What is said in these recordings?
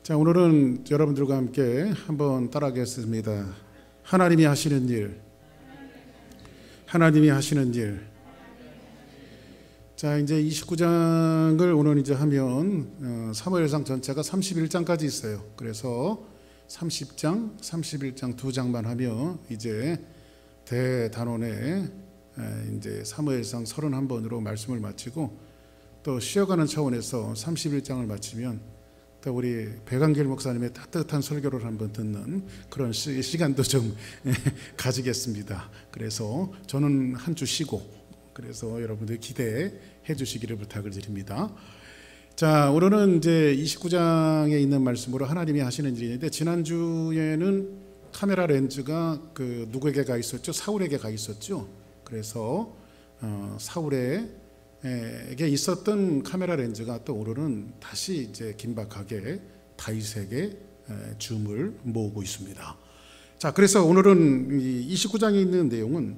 자, 오늘은 여러분들과 함께 한번 따라하겠습니다. 하나님이 하시는 일, 하나님이 하시는 일. 자, 이제 29장을 오늘 이제 하면 사무엘상 전체가 31장까지 있어요. 그래서 30장, 31장 두 장만 하면 이제 대단원의 이제 사무엘상 31번으로 말씀을 마치고, 또 쉬어가는 차원에서 31장을 마치면 또 우리 백안길 목사님의 따뜻한 설교를 한번 듣는 그런 시간도 좀 가지겠습니다. 그래서 저는 한 주 쉬고, 그래서 여러분들 기대해 주시기를 부탁을 드립니다. 자, 오늘은 이제 29장에 있는 말씀으로 하나님이 하시는 일인데, 지난주에는 카메라 렌즈가 누구에게 가 있었죠? 사울에게 가 있었죠. 그래서 사울에게 있었던 카메라 렌즈가 또 오늘은 다시 이제 긴박하게 다윗에게 줌을 모으고 있습니다. 자, 그래서 오늘은 29장에 있는 내용은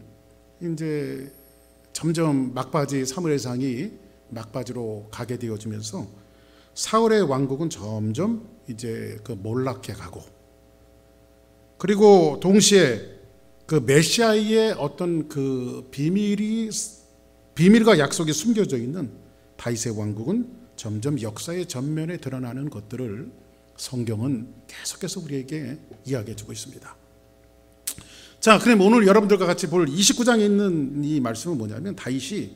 이제 점점 막바지, 사무엘상이 막바지로 가게 되어지면서 사울의 왕국은 점점 이제 몰락해 가고, 그리고 동시에 메시아의 어떤 비밀과 약속이 숨겨져 있는 다윗의 왕국은 점점 역사의 전면에 드러나는 것들을 성경은 계속해서 우리에게 이야기해 주고 있습니다. 자, 그럼 오늘 여러분들과 같이 볼 29장에 있는 이 말씀은 뭐냐면, 다윗이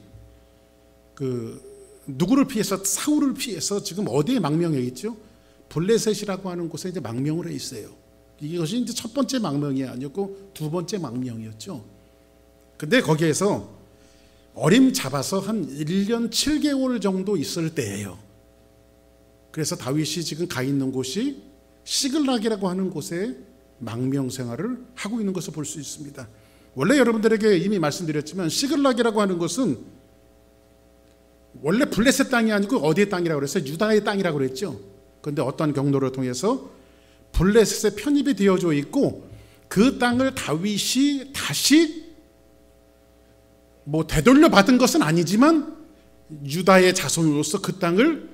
누구를 피해서, 사울을 피해서 지금 어디에 망명해 있죠? 블레셋이라고 하는 곳에 이제 망명을 해 있어요. 이것이 이제 첫 번째 망명이 아니었고 두 번째 망명이었죠. 근데 거기에서 어림잡아서 한 1년 7개월 정도 있을 때예요. 그래서 다윗이 지금 가 있는 곳이 시글락이라고 하는 곳에 망명 생활을 하고 있는 것을 볼 수 있습니다. 원래 여러분들에게 이미 말씀드렸지만, 시글락이라고 하는 것은 원래 블레셋 땅이 아니고 어디의 땅이라고 그랬어요? 유다의 땅이라고 그랬죠. 그런데 어떤 경로를 통해서 블레셋에 편입이 되어져 있고, 그 땅을 다윗이 다시 되돌려 받은 것은 아니지만 유다의 자손으로서 그 땅을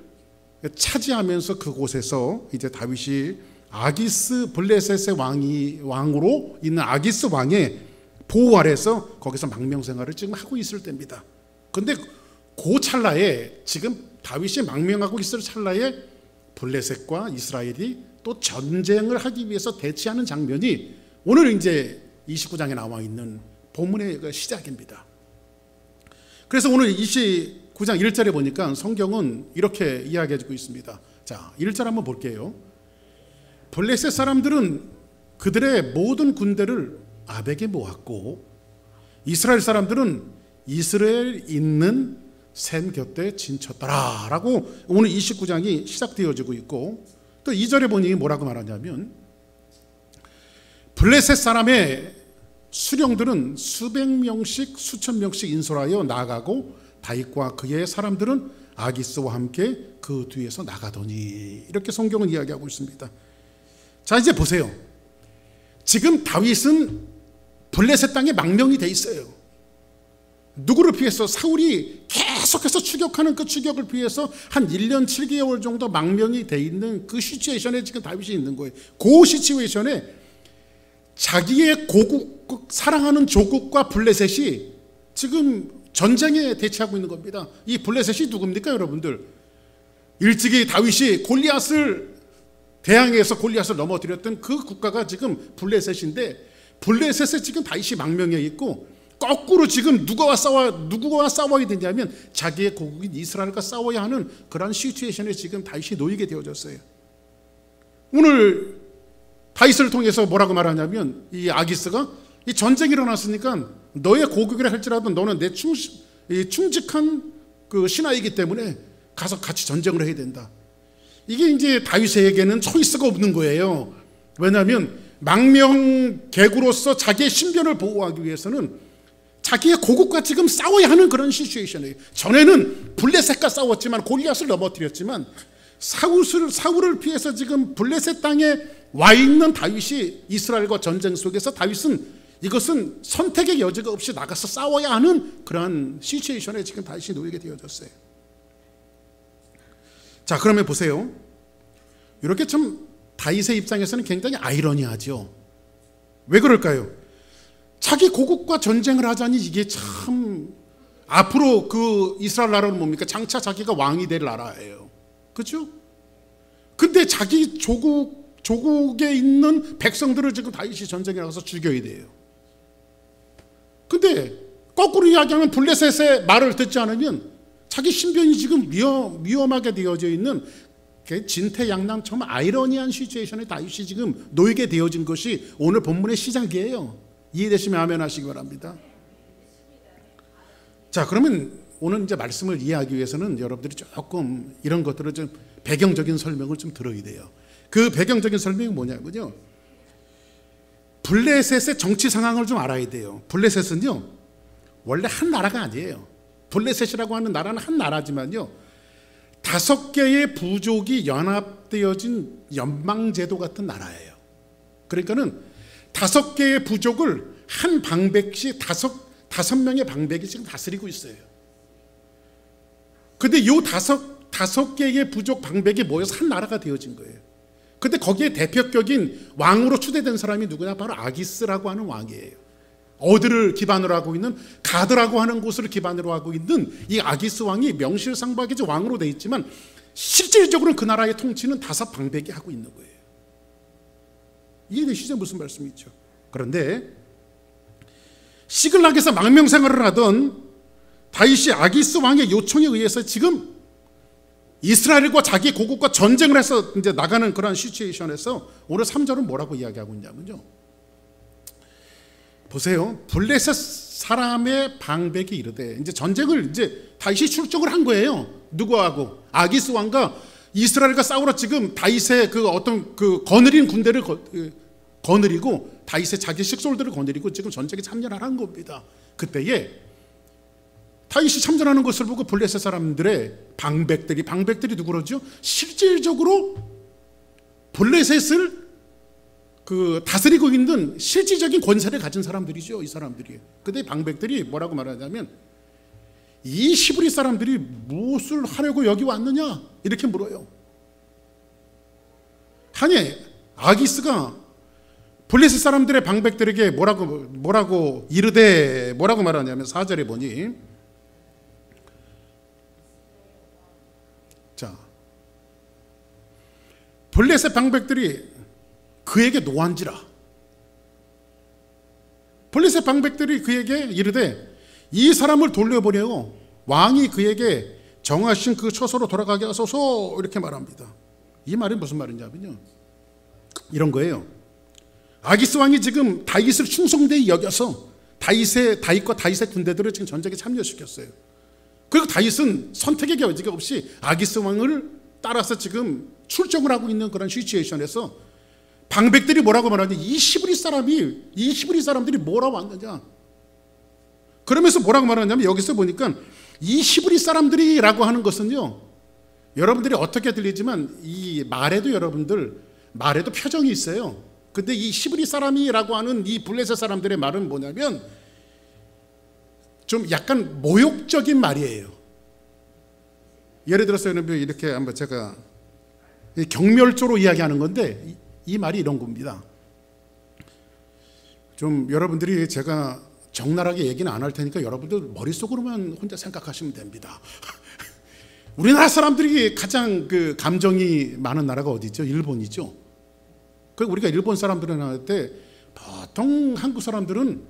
차지하면서 그곳에서 이제 다윗이 아기스, 블레셋의 왕으로 있는 아기스 왕의 보호 아래서 거기서 망명 생활을 지금 하고 있을 때입니다. 그런데 그 찰나에, 지금 다윗이 망명하고 있을 찰나에 블레셋과 이스라엘이 또 전쟁을 하기 위해서 대치하는 장면이 오늘 이제 29장에 나와 있는 본문의 시작입니다. 그래서 오늘 29장 1절에 보니까 성경은 이렇게 이야기해 주고 있습니다. 자, 1절 한번 볼게요. 블레셋 사람들은 그들의 모든 군대를 아벡에 모았고, 이스라엘 사람들은 이스라엘 있는 샘 곁에 진쳤더라 라고 오늘 29장이 시작되어지고 있고, 또 2절에 보니 뭐라고 말하냐면, 블레셋 사람의 수령들은 수백 명씩 수천 명씩 인솔하여 나가고, 다윗과 그의 사람들은 아기스와 함께 그 뒤에서 나가더니, 이렇게 성경은 이야기하고 있습니다. 자, 이제 보세요. 지금 다윗은 블레셋 땅에 망명이 돼 있어요. 누구를 피해서? 사울이 계속해서 추격하는 그 추격을 피해서 한 1년 7개월 정도 망명이 돼 있는 그 시츄에이션에 지금 다윗이 있는 거예요. 그 시츄에이션에 자기의 사랑하는 조국과 블레셋이 지금 전쟁에 대치하고 있는 겁니다. 이 블레셋이 누굽니까, 여러분들? 일찍이 다윗이 골리앗을 대항해서 골리앗을 넘어뜨렸던 그 국가가 지금 블레셋인데, 블레셋에 지금 다윗이 망명해 있고, 거꾸로 지금 누구와 싸워야 되냐면 자기의 고국인 이스라엘과 싸워야 하는 그런 시츄에이션에 지금 다윗이 놓이게 되어졌어요. 오늘 다윗을 통해서 뭐라고 말하냐면, 이 아기스가 이 전쟁이 일어났으니까 너의 고국이라 할지라도 너는 내 충직한 신하이기 때문에 가서 같이 전쟁을 해야 된다. 이게 이제 다윗에게는 초이스가 없는 거예요. 왜냐하면 망명객으로서 자기의 신변을 보호하기 위해서는 자기의 고국과 지금 싸워야 하는 그런 시츄에이션이에요. 전에는 블레셋과 싸웠지만, 골리앗을 넘어뜨렸지만, 사울을 피해서 지금 블레셋 땅에 와 있는 다윗이 이스라엘과 전쟁 속에서 다윗은 이것은 선택의 여지가 없이 나가서 싸워야 하는 그런 시츄에이션에 지금 다윗이 놓이게 되어졌어요. 자, 그러면 보세요. 이렇게 참 다윗의 입장에서는 굉장히 아이러니하죠. 왜 그럴까요? 자기 고국과 전쟁을 하자니 이게 참 앞으로 그 이스라엘 나라는 뭡니까? 장차 자기가 왕이 될 나라예요. 그렇죠? 근데 자기 조국에 있는 백성들을 지금 다윗이 전쟁에 나가서 죽여야 돼요. 근데 거꾸로 이야기하면 블레셋의 말을 듣지 않으면 자기 신변이 지금 위험하게 되어져 있는 진퇴양난처럼 아이러니한 시츄에이션에 다윗이 지금 놓이게 되어진 것이 오늘 본문의 시작이에요. 이해되시면 아멘 하시기 바랍니다. 자, 그러면 오늘 이제 말씀을 이해하기 위해서는 여러분들이 조금 이런 것들을 좀 배경적인 설명을 좀 들어야 돼요. 그 배경적인 설명이 뭐냐면요, 블레셋의 정치 상황을 좀 알아야 돼요. 블레셋은요 원래 한 나라가 아니에요. 블레셋이라고 하는 나라는 한 나라지만요 5개의 부족이 연합되어진 연방제도 같은 나라예요. 그러니까는 5개의 부족을 한 방백씩 5명의 방백이 지금 다스리고 있어요. 근데 요 5개의 부족 방백이 모여서 한 나라가 되어진 거예요. 근데 거기에 대표격인 왕으로 추대된 사람이 누구냐? 바로 아기스라고 하는 왕이에요. 어디를 기반으로 하고 있는 가드라고 하는 곳을 기반으로 하고 있는 이 아기스 왕이 명실상부하게 왕으로 되어 있지만 실질적으로는 그 나라의 통치는 5방백이 하고 있는 거예요. 이해되시죠? 무슨 말씀이죠? 그런데 시글락에서 망명생활을 하던 다윗이 아기스 왕의 요청에 의해서 지금 이스라엘과 자기 고국과 전쟁을 해서 이제 나가는 그런 시츄에이션에서 오늘 3절은 뭐라고 이야기하고 있냐면요, 보세요. 블레셋 사람의 방백이 이르되, 이제 전쟁을 이제 다윗이 출정을 한 거예요. 누구하고? 아기스 왕과 이스라엘과 싸우러 지금 다윗의 그 어떤 그 거느린 군대를 거느리고 다윗의 자기 식솔들을 거느리고 지금 전쟁에 참전을 한 겁니다. 그때에 다윗이 참전하는 것을 보고 블레셋 사람들의 방백들이 누구로죠? 실질적으로 블레셋을 그 다스리고 있는 실질적인 권세를 가진 사람들이죠. 이 사람들이. 근데 방백들이 뭐라고 말하냐면, 이 시브리 사람들이 무엇을 하려고 여기 왔느냐 이렇게 물어요. 아니, 아기스가 블레셋 사람들의 방백들에게 뭐라고 이르되 뭐라고 말하냐면 4절에 보니, 자, 블레셋 방백들이 그에게 노한지라. 블레셋 방백들이 그에게 이르되 이 사람을 돌려보내어 왕이 그에게 정하신 그 처소로 돌아가게 하소서, 이렇게 말합니다. 이 말이 무슨 말이냐면요, 이런 거예요. 아기스 왕이 지금 다윗을 충성되이 여겨서 다윗과 다윗의 군대들을 지금 전쟁에 참여시켰어요. 그리고 다윗은 선택의 여지가 없이 아기스 왕을 따라서 지금 출정을 하고 있는 그런 시츄에이션에서 방백들이 뭐라고 말하냐, 이 시브리 사람들이 뭐라고 왔느냐. 그러면서 뭐라고 말하냐면, 여기서 보니까 이 시브리 사람들이라고 하는 것은요, 여러분들이 어떻게 들리지만 이 말에도 표정이 있어요. 근데 이 시브리 사람이라고 하는 이 블레셋 사람들의 말은 뭐냐면 좀 약간 모욕적인 말이에요. 예를 들어서 여러분 이렇게 한번 제가 경멸조로 이야기하는 건데, 이 말이 이런 겁니다. 좀 여러분들이 제가 적나라하게 얘기는 안 할 테니까 여러분들 머릿속으로만 혼자 생각하시면 됩니다. 우리나라 사람들이 가장 그 감정이 많은 나라가 어디죠? 일본이죠. 그리고 우리가 일본 사람들을 할 때 보통 한국 사람들은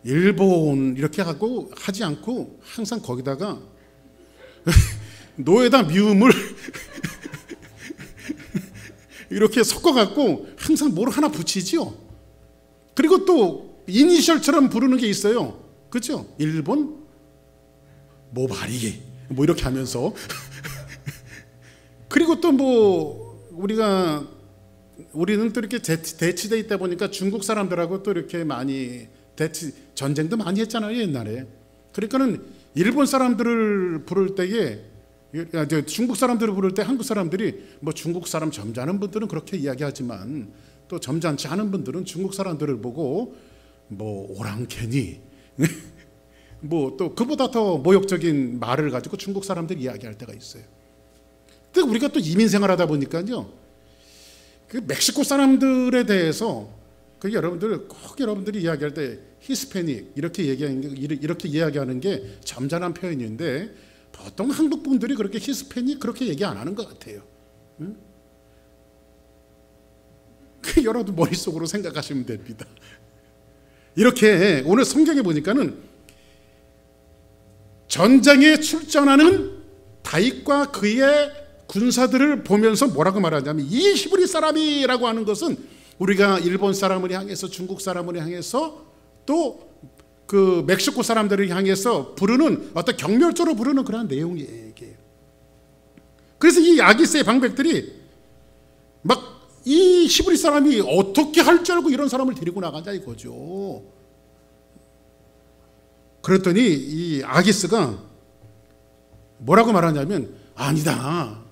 일본 이렇게 하고 하지 않고 항상 거기다가 노에다 미음을 이렇게 섞어갖고 항상 뭘 하나 붙이지요. 그리고 또 이니셜처럼 부르는 게 있어요. 그렇죠? 일본 모바리 뭐 이렇게 하면서 그리고 또 뭐 우리는 또 이렇게 대치돼 있다 보니까 중국 사람들하고 또 이렇게 많이 전쟁도 많이 했잖아요, 옛날에. 그러니까는 일본 사람들을 부를 때에, 중국 사람들을 부를 때 한국 사람들이 뭐 중국 사람 점잖은 분들은 그렇게 이야기하지만 또 점잖지 않은 분들은 중국 사람들을 보고 뭐 오랑캐니 뭐 또 그보다 더 모욕적인 말을 가지고 중국 사람들이 이야기할 때가 있어요. 근데 우리가 또 이민 생활하다 보니까요, 그 멕시코 사람들에 대해서 그 여러분들이 이야기할 때 히스패닉 이렇게 이야기하는 게 점잖은 표현인데 보통 한국 분들이 그렇게 히스패닉 그렇게 얘기 안 하는 것 같아요. 응? 그 여러분 머릿속으로 생각하시면 됩니다. 이렇게 오늘 성경에 보니까는 전쟁에 출전하는 다윗과 그의 군사들을 보면서 뭐라고 말하냐면 이 히브리 사람이라고 하는 것은 우리가 일본 사람을 향해서 중국 사람을 향해서 또 그 멕시코 사람들을 향해서 부르는 어떤 경멸조로 부르는 그런 내용이에요. 그래서 이 아기스의 방백들이 막 이 히브리 사람이 어떻게 할 줄 알고 이런 사람을 데리고 나가냐 이거죠. 그랬더니 이 아기스가 뭐라고 말하냐면 아니다.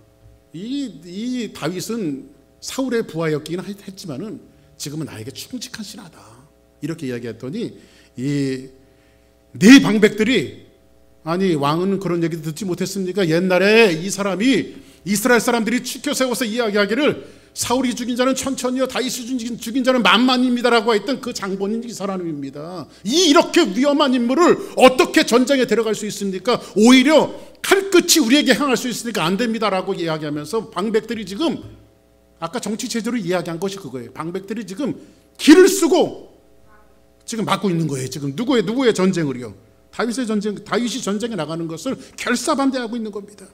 이 다윗은 사울의 부하였긴 했지만은 지금은 나에게 충직한 신하다. 이렇게 이야기했더니 이 네 방백들이 아니 왕은 그런 얘기 듣지 못했습니까? 옛날에 이 사람이 이스라엘 사람들이 추켜 세워서 이야기하기를 사울이 죽인 자는 천천히요 다윗이 죽인 자는 만만입니다라고 했던 그 장본인 이 사람입니다. 이렇게 위험한 인물을 어떻게 전쟁에 데려갈 수 있습니까? 오히려 칼끝이 우리에게 향할 수 있으니까 안 됩니다라고 이야기하면서 방백들이 지금 아까 정치 체제로 이야기한 것이 그거예요. 방백들이 지금 길을 쓰고 지금 막고 있는 거예요. 지금 누구의 전쟁을요? 다윗이 전쟁에 나가는 것을 결사반대하고 있는 겁니다.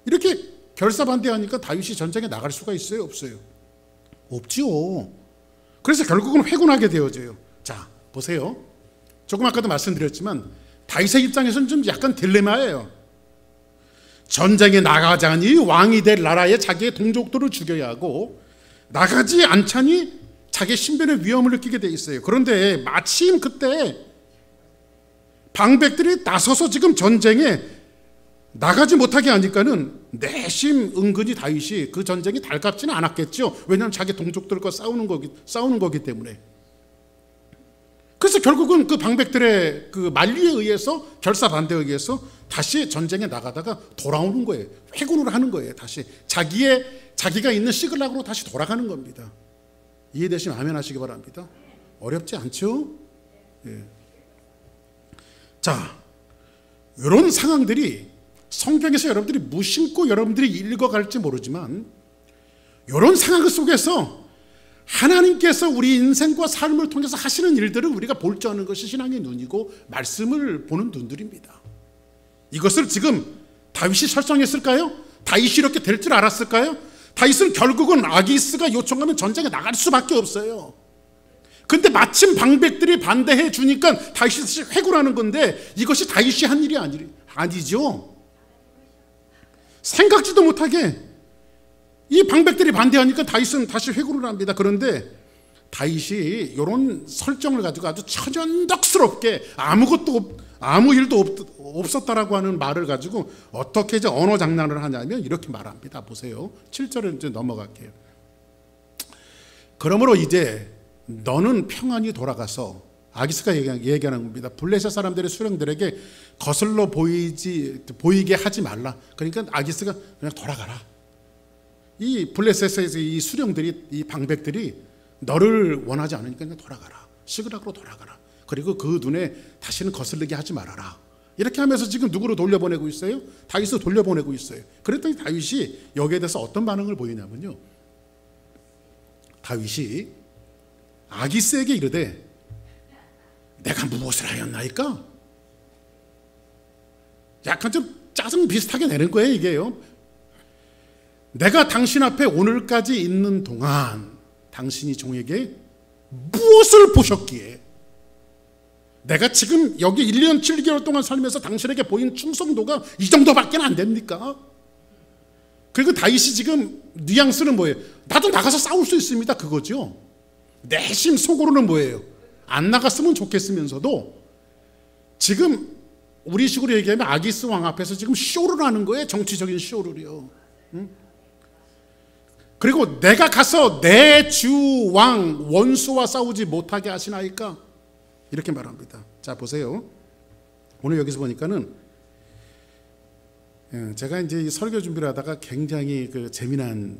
이렇게 결사반대하니까 다윗이 전쟁에 나갈 수가 있어요? 없어요? 없지요. 그래서 결국은 회군하게 되어져요. 자, 보세요. 조금 아까도 말씀드렸지만 다윗의 입장에서는 좀 약간 딜레마예요. 전쟁에 나가자니 왕이 될 나라에 자기의 동족들을 죽여야 하고 나가지 않자니 자기 신변의 위험을 느끼게 돼 있어요. 그런데 마침 그때 방백들이 나서서 지금 전쟁에 나가지 못하게 하니까는 내심 은근히 다윗이 그 전쟁이 달갑지는 않았겠죠. 왜냐하면 자기 동족들과 싸우는 거기 때문에. 그래서 결국은 그 방백들의 그 만류에 의해서 결사반대에 의해서 다시 전쟁에 나가다가 돌아오는 거예요. 회군을 하는 거예요. 다시 자기가 있는 시글락으로 다시 돌아가는 겁니다. 이해되시면 아멘 하시기 바랍니다. 어렵지 않죠? 예. 자, 이런 상황들이 성경에서 여러분들이 무심코 여러분들이 읽어갈지 모르지만 이런 상황 속에서 하나님께서 우리 인생과 삶을 통해서 하시는 일들을 우리가 볼 줄 아는 것이 신앙의 눈이고 말씀을 보는 눈들입니다. 이것을 지금 다윗이 설정했을까요? 다윗이 이렇게 될 줄 알았을까요? 다윗은 결국은 아기스가 요청하면 전쟁에 나갈 수밖에 없어요. 근데 마침 방백들이 반대해 주니까 다윗이 회군하는 건데 이것이 다윗이 한 일이 아니죠. 생각지도 못하게 이 방백들이 반대하니까 다윗은 다시 회군을 합니다. 그런데 다윗이 이런 설정을 가지고 아주 천연덕스럽게 아무 일도 없었다라고 하는 말을 가지고 어떻게 이제 언어 장난을 하냐면 이렇게 말합니다. 보세요. 7절을 이제 넘어갈게요. 그러므로 이제 너는 평안히 돌아가서 아기스가 얘기하는 겁니다. 블레셋 사람들의 수령들에게 거슬러 보이게 하지 말라. 그러니까 아기스가 그냥 돌아가라. 이 블레셋에서 이 수령들이 이 방백들이 너를 원하지 않으니까 그냥 돌아가라. 시그락으로 돌아가라. 그리고 그 눈에 다시는 거슬리게 하지 말아라. 이렇게 하면서 지금 누구로 돌려보내고 있어요? 다윗을 돌려보내고 있어요. 그랬더니 다윗이 여기에 대해서 어떤 반응을 보이냐면요. 다윗이 아기스에게 이르되 내가 무엇을 하였나이까? 약간 좀 짜증 비슷하게 내는 거예요, 이게요. 내가 당신 앞에 오늘까지 있는 동안 당신이 종에게 무엇을 보셨기에 내가 지금 여기 1년 7개월 동안 살면서 당신에게 보인 충성도가 이 정도밖에 안 됩니까? 그리고 다윗이 지금 뉘앙스는 뭐예요? 나도 나가서 싸울 수 있습니다. 그거죠. 내심 속으로는 뭐예요? 안 나갔으면 좋겠으면서도 지금 우리 식으로 얘기하면 아기스 왕 앞에서 지금 쇼를 하는 거예요. 정치적인 쇼를요. 응? 그리고 내가 가서 내 주 왕 원수와 싸우지 못하게 하시나이까? 이렇게 말합니다. 자, 보세요. 오늘 여기서 보니까는 제가 이제 설교 준비를 하다가 굉장히 그 재미난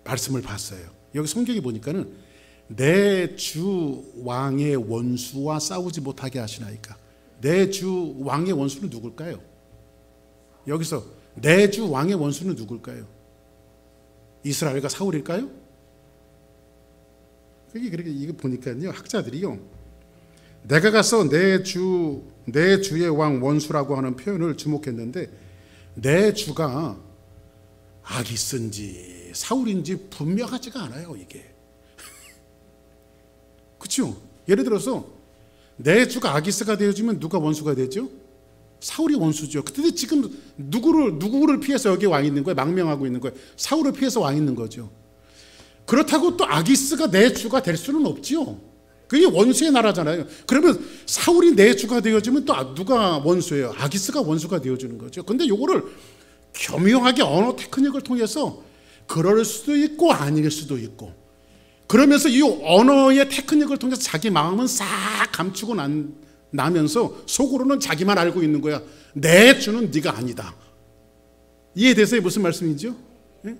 말씀을 봤어요. 여기 성경에 보니까는 내 주 왕의 원수와 싸우지 못하게 하시나이까. 내 주 왕의 원수는 누굴까요? 여기서 내 주 왕의 원수는 누굴까요? 이스라엘과 사울일까요? 그렇게 이거 보니까요, 학자들이요, 내가 가서 내 주의 왕 원수라고 하는 표현을 주목했는데, 내 주가 아기스인지 사울인지 분명하지가 않아요, 이게. 그렇죠? 예를 들어서 내 주가 아기스가 되어지면 누가 원수가 되죠? 사울이 원수죠. 근데 지금 누구를 피해서 여기 와 있는 거예요? 망명하고 있는 거예요. 사울을 피해서 와 있는 거죠. 그렇다고 또 아기스가 내 주가 될 수는 없지요. 그게 원수의 나라잖아요. 그러면 사울이 내 주가 되어지면 또 누가 원수예요? 아기스가 원수가 되어주는 거죠. 근데 요거를 교묘하게 언어 테크닉을 통해서 그럴 수도 있고 아닐 수도 있고, 그러면서 이 언어의 테크닉을 통해서 자기 마음은 싹 감추고 나면서 속으로는 자기만 알고 있는 거야. 내 주는 네가 아니다. 이해되세요? 무슨 말씀이죠? 예?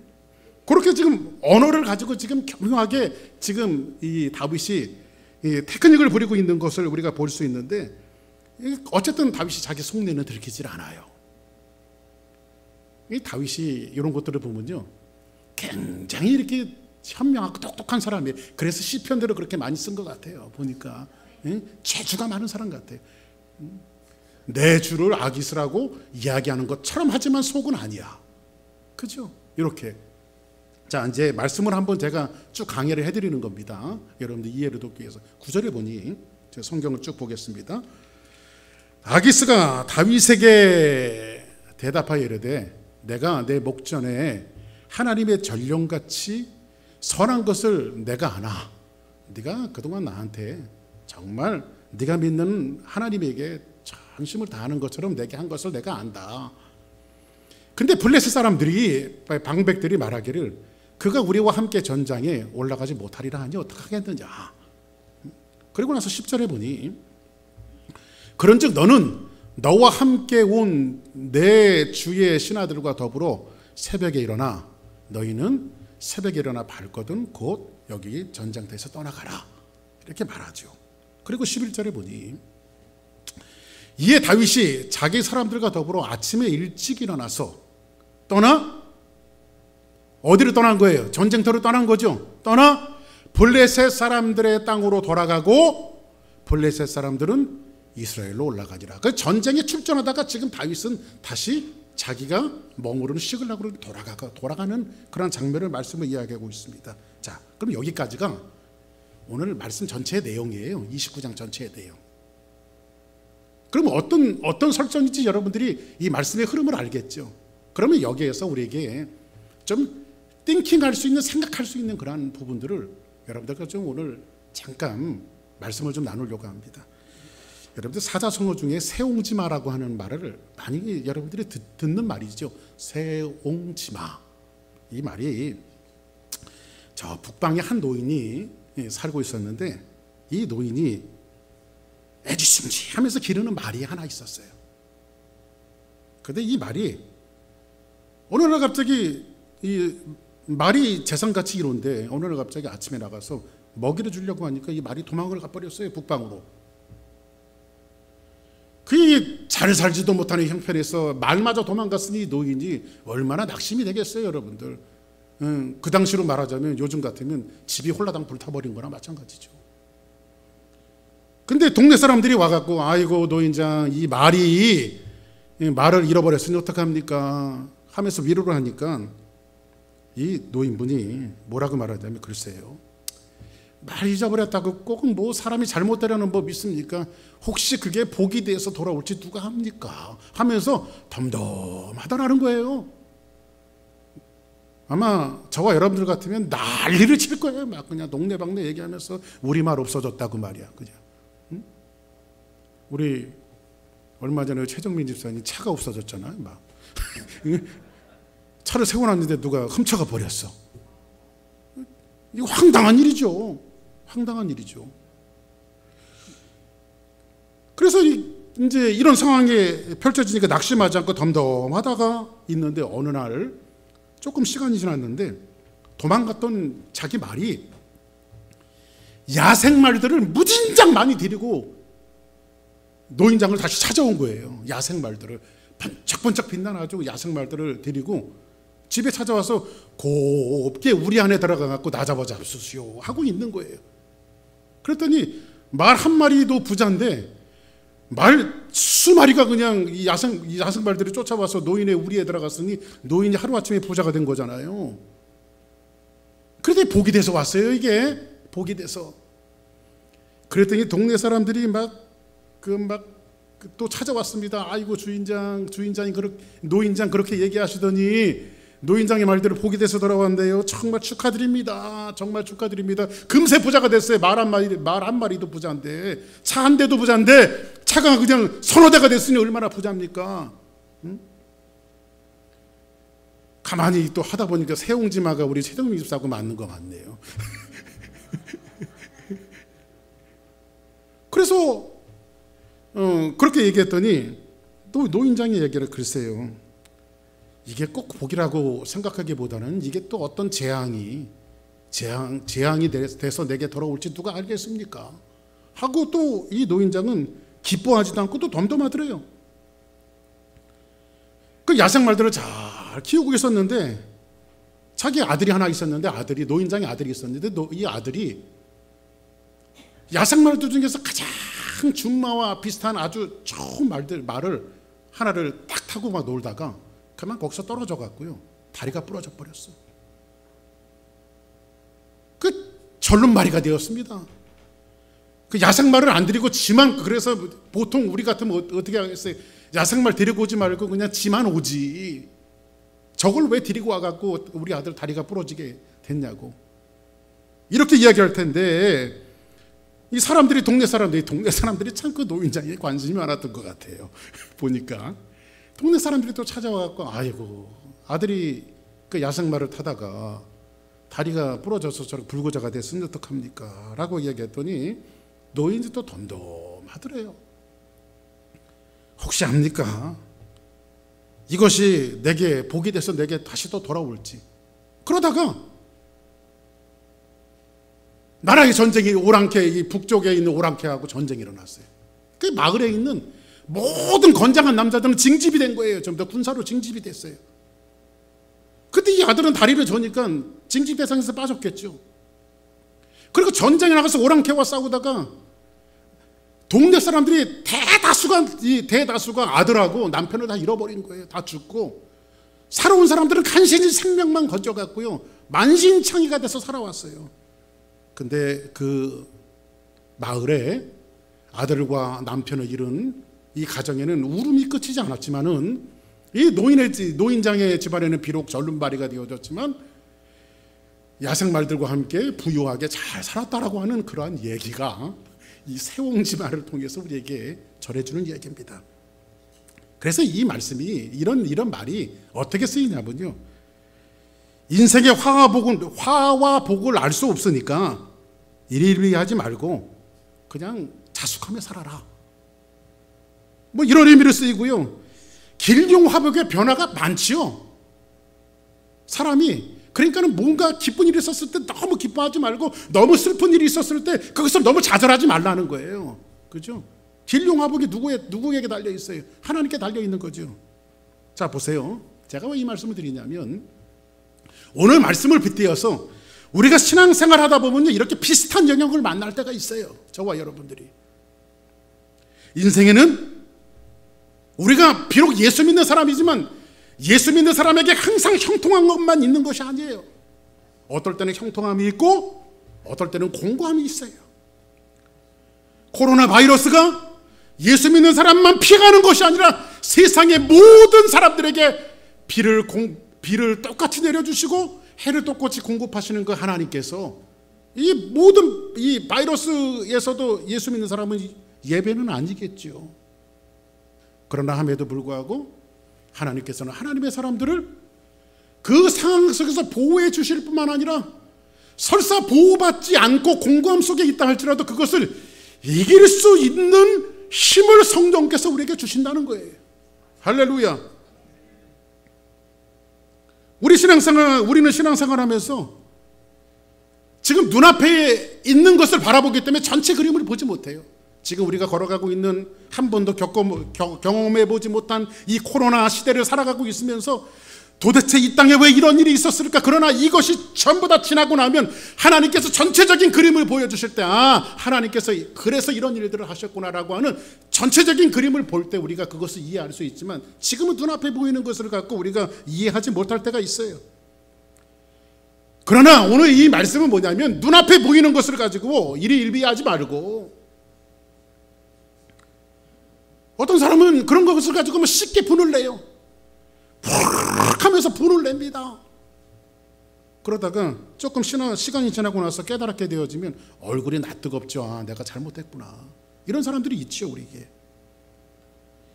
그렇게 지금 언어를 가지고 지금 교묘하게 지금 이 다윗이 이 테크닉을 부리고 있는 것을 우리가 볼 수 있는데, 어쨌든 다윗이 자기 속내는 들키질 않아요. 이 다윗이 이런 것들을 보면요, 굉장히 이렇게 현명하고 똑똑한 사람이에요. 그래서 시편들을 그렇게 많이 쓴 것 같아요. 보니까 재주가 많은 사람 같아요. 내 주를 아기스라고 이야기하는 것처럼 하지만 속은 아니야. 그죠? 이렇게. 자, 이제 말씀을 한번 제가 쭉 강의를 해드리는 겁니다. 여러분들 이해를 돕기 위해서. 9절에 보니 제가 성경을 쭉 보겠습니다. 아기스가 다윗에게 대답하여 이르되, 내가 내 목전에 하나님의 전령같이 선한 것을 내가 아나. 네가 그동안 나한테 정말 네가 믿는 하나님에게 전심을 다하는 것처럼 내게 한 것을 내가 안다. 근데 블레셋 사람들이, 방백들이 말하기를, 그가 우리와 함께 전장에 올라가지 못하리라 하니 어떡하겠느냐. 그리고 나서 10절에 보니, 그런즉 너는 너와 함께 온 내 주의 신하들과 더불어 새벽에 일어나, 너희는 새벽에 일어나 발거든 곧 여기 전장터에서 떠나가라. 이렇게 말하죠. 그리고 11절에 보니, 이에 다윗이 자기 사람들과 더불어 아침에 일찍 일어나서 어디로 떠난 거예요? 전쟁터로 떠난 거죠. 블레셋 사람들의 땅으로 돌아가고, 블레셋 사람들은 이스라엘로 올라가니라. 그 전쟁에 출전하다가 지금 다윗은 다시 자기가 머무르는 시글락으로 돌아가는 그런 장면을 말씀을 이야기하고 있습니다. 자, 그럼 여기까지가 오늘 말씀 전체의 내용이에요. 29장 전체의 내용. 그럼 어떤 설정인지 여러분들이 이 말씀의 흐름을 알겠죠. 그러면 여기에서 우리에게 좀 띵킹할 수 있는, 생각할 수 있는 그러한 부분들을 여러분들과 좀 오늘 잠깐 말씀을 좀 나누려고 합니다. 여러분들 사자성어 중에 세옹지마라고 하는 말을 많이 여러분들이 듣는 말이죠. 세옹지마. 이 말이 저 북방에 한 노인이 살고 있었는데, 이 노인이 애지중지 하면서 기르는 말이 하나 있었어요. 그런데 이 말이 어느 날 갑자기, 이 말이 재산같이 이런데 어느 날 갑자기 아침에 나가서 먹이를 주려고 하니까 이 말이 도망을 가버렸어요. 북방으로. 그게 잘 살지도 못하는 형편에서 말마저 도망갔으니 노인이 얼마나 낙심이 되겠어요, 여러분들. 그 당시로 말하자면 요즘 같으면 집이 홀라당 불타버린 거나 마찬가지죠. 근데 동네 사람들이 와갖고, 아이고 노인장, 이 말을 잃어버렸으니 어떡합니까 하면서 위로를 하니까, 이 노인분이 뭐라고 말하냐면, 글쎄요, 말 잊어버렸다고 꼭 뭐 사람이 잘못되려는 법 있습니까? 혹시 그게 복이 돼서 돌아올지 누가 합니까? 하면서 덤덤하다라는 거예요. 아마 저와 여러분들 같으면 난리를 칠 거예요. 막 그냥 동네방네 얘기하면서 우리 말 없어졌다고 말이야, 그냥. 응? 우리 얼마 전에 최정민 집사님 차가 없어졌잖아요. 막 차를 세워놨는데 누가 훔쳐가 버렸어. 이거 황당한 일이죠. 황당한 일이죠. 그래서 이제 이런 상황이 펼쳐지니까 낙심하지 않고 덤덤하다가 있는데, 어느 날 조금 시간이 지났는데 도망갔던 자기 말이 야생말들을 무진장 많이 데리고 노인장을 다시 찾아온 거예요. 야생말들을 번쩍번쩍 빛나는 아주 야생말들을 데리고 집에 찾아와서 곱게 우리 안에 들어가 갖고 나 잡수시오 하고 있는 거예요. 그랬더니 말 한 마리도 부자인데 말 수마리가 그냥 이 야생말들이 쫓아와서 노인의 우리에 들어갔으니 노인이 하루아침에 부자가 된 거잖아요. 그런데 복이 돼서 왔어요. 이게 복이 돼서. 그랬더니 동네 사람들이 또 찾아왔습니다. 아이고 주인장이 노인장 그렇게 얘기하시더니 노인장의 말대로 복이 돼서 돌아왔는데요. 정말 축하드립니다. 정말 축하드립니다. 금세 부자가 됐어요. 말 한 마리도 부자인데, 차 한 대도 부자인데, 차가 그냥 서너 대가 됐으니 얼마나 부자입니까? 응? 가만히 또 하다 보니까 세옹지마가 우리 최정민 집사하고 맞는 거 같네요. 그래서 그렇게 얘기했더니 또 노인장의 얘기를 글쎄요. 이게 꼭 복이라고 생각하기보다는 이게 또 어떤 재앙이 돼서 내게 돌아올지 누가 알겠습니까? 하고 또 이 노인장은 기뻐하지도 않고 또 덤덤하더래요. 그 야생말들을 잘 키우고 있었는데 자기 아들이 하나 있었는데 노인장의 아들이 있었는데 이 아들이 야생말들 중에서 가장 준마와 비슷한 아주 좋은 말을 하나를 딱 타고 막 놀다가 그만 거기서 떨어져 갔고요. 다리가 부러져 버렸어. 그 절름마리가 되었습니다. 그 야생말을 안 데리고 지만, 그래서 보통 우리 같으면 어떻게 하겠어요? 야생말 데리고 오지 말고 그냥 지만 오지. 저걸 왜 데리고 와갖고 우리 아들 다리가 부러지게 됐냐고. 이렇게 이야기할 텐데, 이 사람들이 동네 사람들이 참 그 노인장에 관심이 많았던 것 같아요. 보니까 동네 사람들이 또 찾아와갖고 아이고 아들이 그 야생말을 타다가 다리가 부러져서 저렇게 불구자가 됐으니 어떡합니까? 라고 이야기했더니 노인이 또 덤덤하더래요. 혹시 압니까? 이것이 내게 복이 돼서 내게 다시 또 돌아올지. 그러다가 나라의 전쟁이 이 북쪽에 있는 오랑캐하고 전쟁이 일어났어요. 그 마을에 있는 모든 건장한 남자들은 징집이 된 거예요. 전부 다 군사로 징집이 됐어요. 근데 이 아들은 다리를 저니까 징집 대상에서 빠졌겠죠. 그리고 전쟁에 나가서 오랑캐와 싸우다가 동네 사람들이 대다수가 아들하고 남편을 다 잃어버린 거예요. 다 죽고 살아온 사람들은 간신히 생명만 건져갔고요. 만신창이가 돼서 살아왔어요. 근데 그 마을에 아들과 남편을 잃은 이 가정에는 울음이 끝이지 않았지만은 이 노인장의 집안에는 비록 절름발이가 되어졌지만 야생말들과 함께 부유하게 잘 살았다라고 하는 그러한 얘기가 이 세옹지마를 통해서 우리에게 전해주는 얘기입니다. 그래서 이 말씀이 이런 말이 어떻게 쓰이냐면요. 인생의 화와 복을 알 수 없으니까 이리하지 말고 그냥 자숙하며 살아라. 뭐 이런 의미로 쓰이고요. 길흉화복의 변화가 많지요. 사람이 그러니까는 뭔가 기쁜 일이 있었을 때 너무 기뻐하지 말고 너무 슬픈 일이 있었을 때 그것을 너무 좌절하지 말라는 거예요. 그죠? 길흉화복이 누구에게 달려 있어요? 하나님께 달려 있는 거죠. 자 보세요. 제가 왜 이 말씀을 드리냐면 오늘 말씀을 빗대어서 우리가 신앙생활 하다 보면요 이렇게 비슷한 영역을 만날 때가 있어요. 저와 여러분들이. 인생에는 우리가 비록 예수 믿는 사람이지만 예수 믿는 사람에게 항상 형통한 것만 있는 것이 아니에요. 어떨 때는 형통함이 있고 어떨 때는 공고함이 있어요. 코로나 바이러스가 예수 믿는 사람만 피해가는 것이 아니라 세상의 모든 사람들에게 비를 똑같이 내려주시고 해를 똑같이 공급하시는 그 하나님께서 이 모든 이 바이러스에서도 예수 믿는 사람은 예배는 아니겠죠. 그러나 함에도 불구하고 하나님께서는 하나님의 사람들을 그 상황 속에서 보호해 주실 뿐만 아니라 설사 보호받지 않고 공고함 속에 있다 할지라도 그것을 이길 수 있는 힘을 성령께서 우리에게 주신다는 거예요. 할렐루야. 우리는 신앙생활 하면서 지금 눈앞에 있는 것을 바라보기 때문에 전체 그림을 보지 못해요. 지금 우리가 걸어가고 있는 한 번도 경험해보지 못한 이 코로나 시대를 살아가고 있으면서 도대체 이 땅에 왜 이런 일이 있었을까? 그러나 이것이 전부 다 지나고 나면 하나님께서 전체적인 그림을 보여주실 때, 하나님께서 그래서 이런 일들을 하셨구나라고 하는 전체적인 그림을 볼 때 우리가 그것을 이해할 수 있지만, 지금은 눈앞에 보이는 것을 갖고 우리가 이해하지 못할 때가 있어요. 그러나 오늘 이 말씀은 뭐냐면, 눈앞에 보이는 것을 가지고 일희일비하지 말고, 어떤 사람은 그런 것을 가지고 쉽게 분을 내요. 푹 하면서 분을 냅니다. 그러다가 조금 시간이 지나고 나서 깨달게 되어지면 얼굴이 낯뜨겁죠. 내가 잘못했구나. 이런 사람들이 있죠, 우리에게.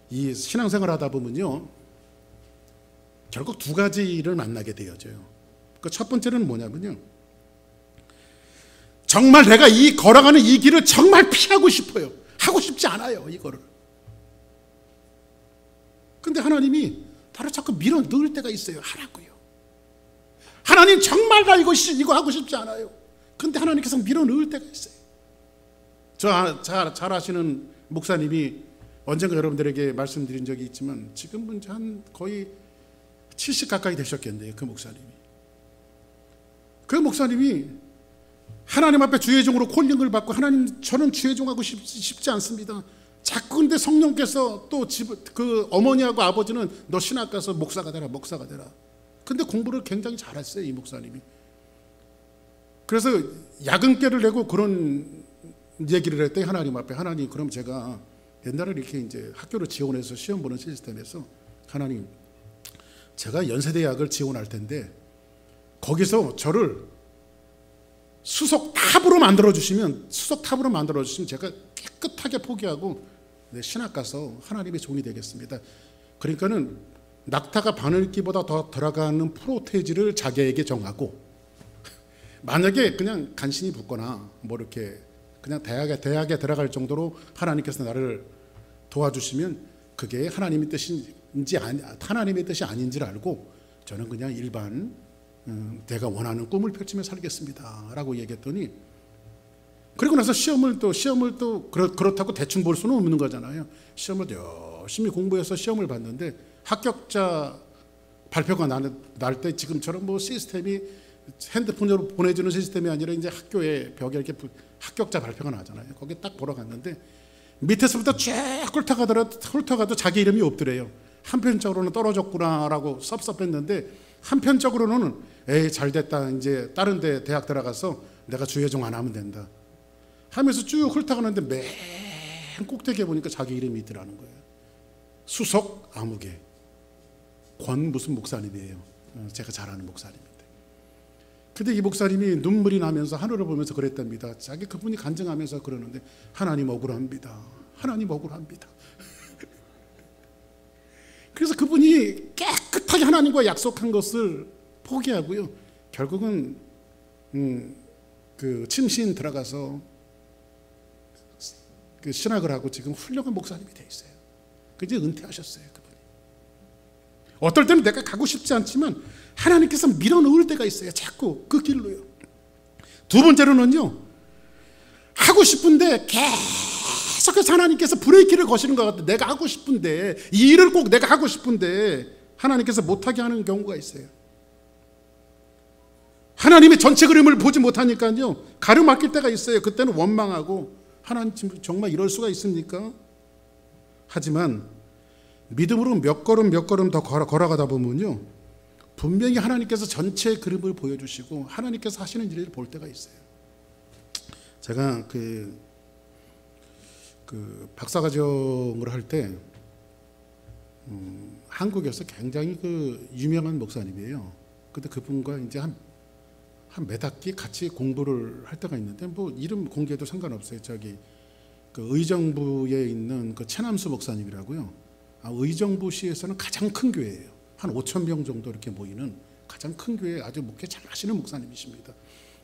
이 신앙생활 하다 보면요, 결국 두 가지를 만나게 되어져요. 그 첫 번째는 뭐냐면요, 정말 내가 이 걸어가는 이 길을 정말 피하고 싶어요. 하고 싶지 않아요, 이거를. 근데 하나님이 나를 자꾸 밀어 넣을 때가 있어요. 하라고요. 하나님 정말 나 이거 하고 싶지 않아요. 근데 하나님께서 밀어 넣을 때가 있어요. 저 잘 아시는 목사님이 언젠가 여러분들에게 말씀드린 적이 있지만, 지금은 한 거의 70 가까이 되셨겠네요. 그 목사님이 하나님 앞에 주의종으로 콜링을 받고, 하나님 저는 주의종하고 싶지 않습니다. 자꾸 근데 성령께서 또 그 어머니하고 아버지는 너 신학 가서 목사가 되라. 근데 공부를 굉장히 잘했어요, 이 목사님이. 그래서 야근깨를 내고 그런 얘기를 했더니 하나님 앞에, 하나님 그럼 제가 옛날에 이렇게 이제 학교를 지원해서 시험 보는 시스템에서, 하나님 제가 연세대학을 지원할 텐데 거기서 저를 수석탑으로 만들어 주시면 제가 깨끗하게 포기하고 신학 가서 하나님의 종이 되겠습니다. 그러니까는 낙타가 바늘기보다 더 들어가는 프로테이지를 자기에게 정하고, 만약에 그냥 간신히 붙거나 뭐 이렇게 그냥 대학에 들어갈 정도로 하나님께서 나를 도와주시면 그게 하나님의 뜻이 아닌지를 알고 저는 그냥 일반 내가 원하는 꿈을 펼치며 살겠습니다 라고 얘기했더니, 그리고 나서 시험을 또 그렇다고 대충 볼 수는 없는 거잖아요. 시험을 열심히 공부해서 시험을 봤는데 합격자 발표가 날 때 지금처럼 뭐 시스템이 핸드폰으로 보내주는 시스템이 아니라 이제 학교에 벽에 이렇게 합격자 발표가 나잖아요. 거기 딱 보러 갔는데 밑에서부터 쭉 훑어가도 자기 이름이 없더래요. 한편적으로는 떨어졌구나라고 섭섭했는데, 한편적으로는 에이 잘됐다, 이제 다른 데 대학 들어가서 내가 주예종 안 하면 된다 하면서 쭉 훑어가는데 맨 꼭대기에 보니까 자기 이름이 있더라는 거예요. 수석 아무개 권 무슨 목사님이에요. 제가 잘 아는 목사님인데. 근데 이 목사님이 눈물이 나면서 하늘을 보면서 그랬답니다. 자기 그분이 간증하면서 그러는데, 하나님 억울합니다. 그래서 그분이 깨끗하게 하나님과 약속한 것을 포기하고요, 결국은 그 침신 들어가서 그 신학을 하고 지금 훌륭한 목사님이 돼 있어요. 이제 은퇴하셨어요, 그분이. 어떨 때는 내가 가고 싶지 않지만 하나님께서 밀어넣을 때가 있어요, 자꾸 그 길로요. 두 번째로는요, 하고 싶은데 계속해서 하나님께서 브레이크를 거시는 것 같아요. 내가 하고 싶은데, 이 일을 꼭 내가 하고 싶은데 하나님께서 못하게 하는 경우가 있어요. 하나님의 전체 그림을 보지 못하니까요, 가로막힐 때가 있어요. 그때는 원망하고, 하나님 정말 이럴 수가 있습니까? 하지만 믿음으로 몇 걸음 더 걸어가다 보면요, 분명히 하나님께서 전체 그림을 보여주시고 하나님께서 하시는 일을 볼 때가 있어요. 제가 그 박사과정을 할 때 한국에서 굉장히 그 유명한 목사님이에요. 근데 그분과 이제 한 몇 학기 같이 공부를 할 때가 있는데, 뭐 이름 공개도 상관없어요. 저기 그 의정부에 있는 그 최남수 목사님이라고요. 의정부시에서는 가장 큰 교회예요. 한 5,000명 정도 이렇게 모이는 가장 큰 교회, 아주 목회 잘 하시는 목사님이십니다.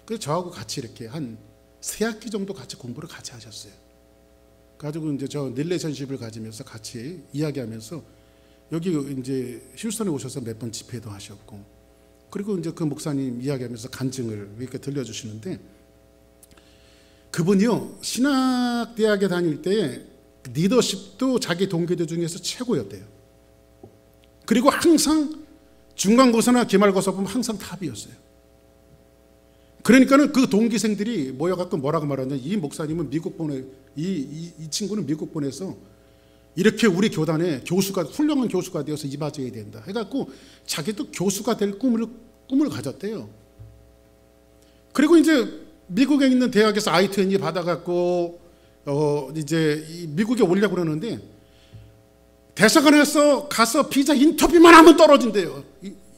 그래서 저하고 같이 이렇게 한 3학기 정도 같이 공부를 같이 하셨어요. 가지고 이제 저 릴레이션십을 가지면서 같이 이야기하면서 여기 이제 휴스턴에 오셔서 몇 번 집회도 하셨고, 그리고 이제 그 목사님 이야기하면서 간증을 이렇게 들려주시는데, 그분이요, 신학대학에 다닐 때 리더십도 자기 동기들 중에서 최고였대요. 그리고 항상 중간고사나 기말고사 보면 항상 탑이었어요. 그러니까는 그 동기생들이 모여갖고 뭐라고 말하냐, 이 목사님은 미국 보내, 이 친구는 미국 보내서 이렇게 우리 교단에 교수가, 훌륭한 교수가 되어서 이바져야 된다 해갖고 자기도 교수가 될 꿈을 가졌대요. 그리고 이제 미국에 있는 대학에서 I-20 받아갖고 이제 미국에 오려고 그러는데 대사관에서 가서 비자 인터뷰만 하면 떨어진대요.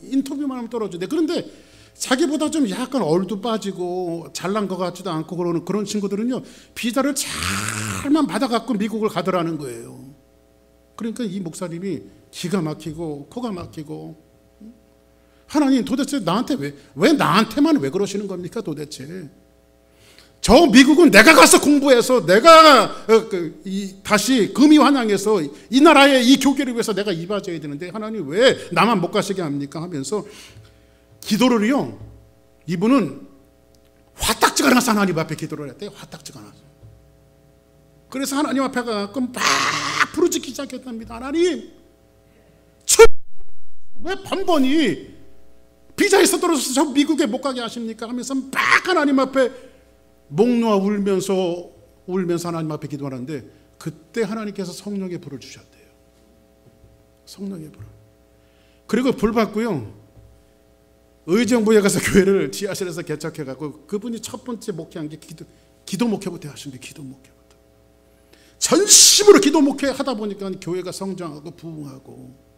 인터뷰만 하면 떨어진대. 그런데 자기보다 좀 약간 얼도 빠지고 잘난 것 같지도 않고 그런 친구들은요, 비자를 잘만 받아갖고 미국을 가더라는 거예요. 그러니까 이 목사님이 기가 막히고 코가 막히고, 하나님 도대체 나한테 왜 나한테만 왜 그러시는 겁니까 도대체? 저 미국은 내가 가서 공부해서 내가 다시 금이 환영해서 이 나라의 이 교계를 위해서 내가 이바져야 되는데 하나님 왜 나만 못 가시게 합니까 하면서 기도를요, 이분은 화딱지가 나서 하나님 앞에 기도를 했대요. 화딱지가 나서. 그래서 하나님 앞에 가서 막 부르짖기 시작했답니다. 하나님, 왜 번번이 비자에서 떨어져서 저 미국에 못 가게 하십니까 하면서 막 하나님 앞에 목 놓아 울면서 하나님 앞에 기도하는데, 그때 하나님께서 성령의 불을 주셨대요. 성령의 불. 그리고 불 받고요, 의정부에 가서 교회를 지하실에서 개척해갖고 그분이 첫 번째 목회한 게 기도 목회부터 하시는데, 기도 목회부터 전심으로 기도 목회 하다 보니까 교회가 성장하고 부흥하고.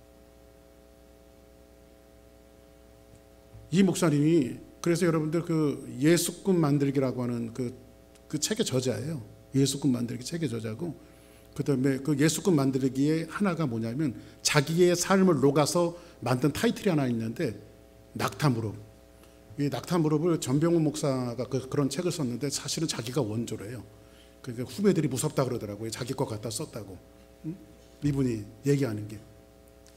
이 목사님이 그래서 여러분들 그 예수꾼 만들기라고 하는 그 책의 저자예요. 예수꾼 만들기 책의 저자고, 그 다음에 그 예수꾼 만들기의 하나가 뭐냐면 자기의 삶을 녹아서 만든 타이틀이 하나 있는데, 낙타무릎. 이 낙타무릎을 전병훈 목사가 그런 책을 썼는데 사실은 자기가 원조래요. 그러니까 후배들이 무섭다 그러더라고요. 자기 것 갖다 썼다고. 이분이 얘기하는 게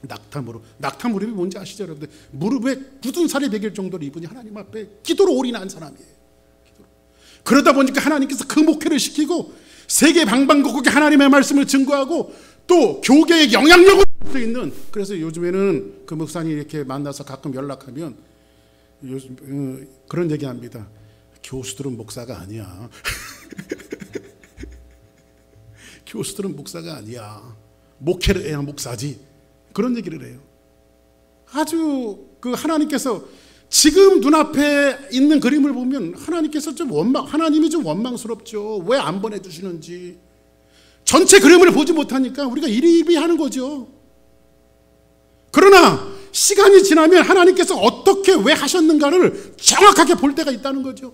낙타무릎. 낙타무릎이 뭔지 아시죠 여러분들? 무릎에 굳은 살이 베길 정도로 이분이 하나님 앞에 기도로 올인한 사람이에요. 기도로. 그러다 보니까 하나님께서 그 목회를 시키고 세계 방방곡곡에 하나님의 말씀을 증거하고 또 교계의 영향력을 수 있는, 그래서 요즘에는 그 목사님 이렇게 만나서 가끔 연락하면 요즘 그런 얘기합니다. 교수들은 목사가 아니야. 교수들은 목사가 아니야. 목회를 해야 목사지. 그런 얘기를 해요. 아주 그 하나님께서 지금 눈앞에 있는 그림을 보면 하나님께서 하나님이 좀 원망스럽죠. 왜 안 보내주시는지. 전체 그림을 보지 못하니까 우리가 이리비하는 거죠. 그러나 시간이 지나면 하나님께서 어떻게 왜 하셨는가를 정확하게 볼 때가 있다는 거죠.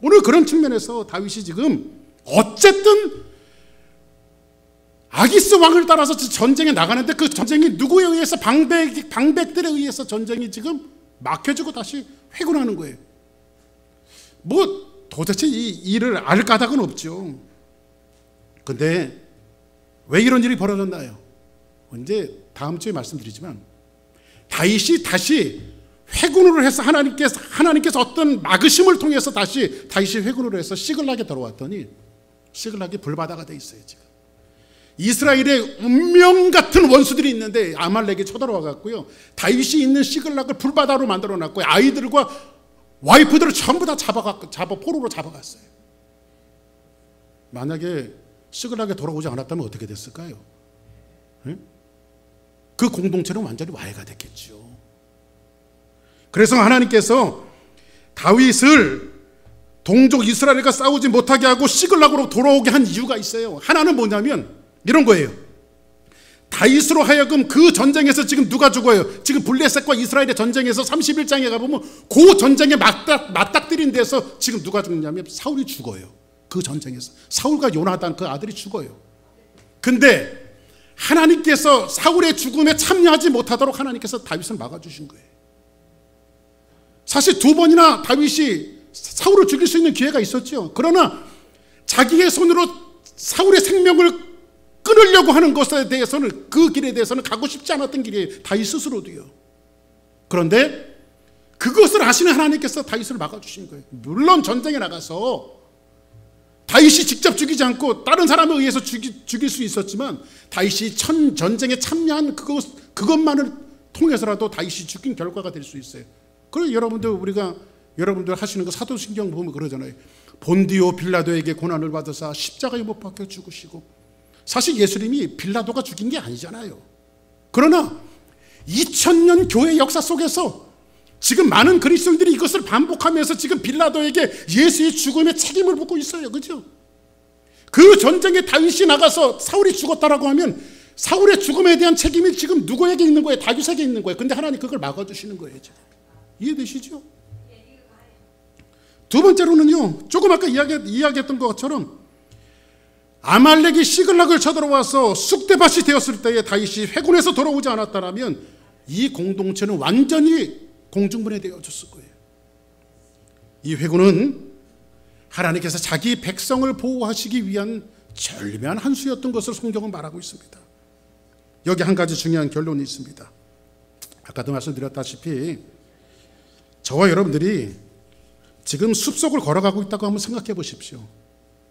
오늘 그런 측면에서 다윗이 지금 어쨌든 아기스 왕을 따라서 전쟁에 나가는데, 그 전쟁이 누구에 의해서 방백들에 의해서 전쟁이 지금 막혀지고 다시 회군하는 거예요. 뭐 도대체 이 일을 알 까닭은 없죠. 근데 왜 이런 일이 벌어졌나요? 언제 다음 주에 말씀드리지만, 다윗이 다시 회군을 해서 하나님께서 어떤 막으심을 통해서 다시 다윗이 회군을 해서 시글락에 들어왔더니 시글락이 불바다가 돼 있어요. 지금 이스라엘의 운명 같은 원수들이 있는데 아말렉이 쳐들어와 갖고요, 다윗이 있는 시글락을 불바다로 만들어 놨고요, 아이들과 와이프들을 전부 다 포로로 잡아갔어요. 만약에 시글락에 돌아오지 않았다면 어떻게 됐을까요? 네? 그 공동체는 완전히 와해가 됐겠죠. 그래서 하나님께서 다윗을 동족 이스라엘과 싸우지 못하게 하고 시글락으로 돌아오게 한 이유가 있어요. 하나는 뭐냐면 이런 거예요. 다윗으로 하여금 그 전쟁에서 지금 누가 죽어요? 지금 블레셋과 이스라엘의 전쟁에서 31장에 가보면 그 전쟁에 맞닥뜨린 데서 지금 누가 죽느냐면 사울이 죽어요. 그 전쟁에서 사울과 요나단 그 아들이 죽어요. 근데 하나님께서 사울의 죽음에 참여하지 못하도록 하나님께서 다윗을 막아주신 거예요. 사실 두 번이나 다윗이 사울을 죽일 수 있는 기회가 있었죠. 그러나 자기의 손으로 사울의 생명을 끊으려고 하는 것에 대해서는, 그 길에 대해서는 가고 싶지 않았던 길이에요. 다윗 스스로도요. 그런데 그것을 아시는 하나님께서 다윗을 막아주신 거예요. 물론 전쟁에 나가서 다윗이 직접 죽이지 않고 다른 사람에 의해서 죽일 수 있었지만 다윗이 전쟁에 참여한 그것만을 통해서라도 다윗이 죽인 결과가 될 수 있어요. 그래서 여러분들 하시는 거 사도신경 보면 그러잖아요. 본디오 빌라도에게 고난을 받으사 십자가에 못 박혀 죽으시고, 사실 예수님이 빌라도가 죽인 게 아니잖아요. 그러나 2000년 교회 역사 속에서 지금 많은 그리스도인들이 이것을 반복하면서 지금 빌라도에게 예수의 죽음의 책임을 묻고 있어요. 그죠? 그 전쟁에 다윗이 나가서 사울이 죽었다라고 하면 사울의 죽음에 대한 책임이 지금 누구에게 있는 거예요? 다윗에게 있는 거예요. 근데 하나님 그걸 막아주시는 거예요. 지금. 이해되시죠? 두 번째로는요, 조금 아까 이야기했던 것처럼 아말렉이 시글락을 쳐들어와서 쑥대밭이 되었을 때에 다윗이 회군에서 돌아오지 않았다면 이 공동체는 완전히 공중분해되어졌을 거예요. 이 회군은 하나님께서 자기 백성을 보호하시기 위한 절묘한 한 수였던 것을 성경은 말하고 있습니다. 여기 한 가지 중요한 결론이 있습니다. 아까도 말씀드렸다시피 저와 여러분들이 지금 숲속을 걸어가고 있다고 한번 생각해 보십시오.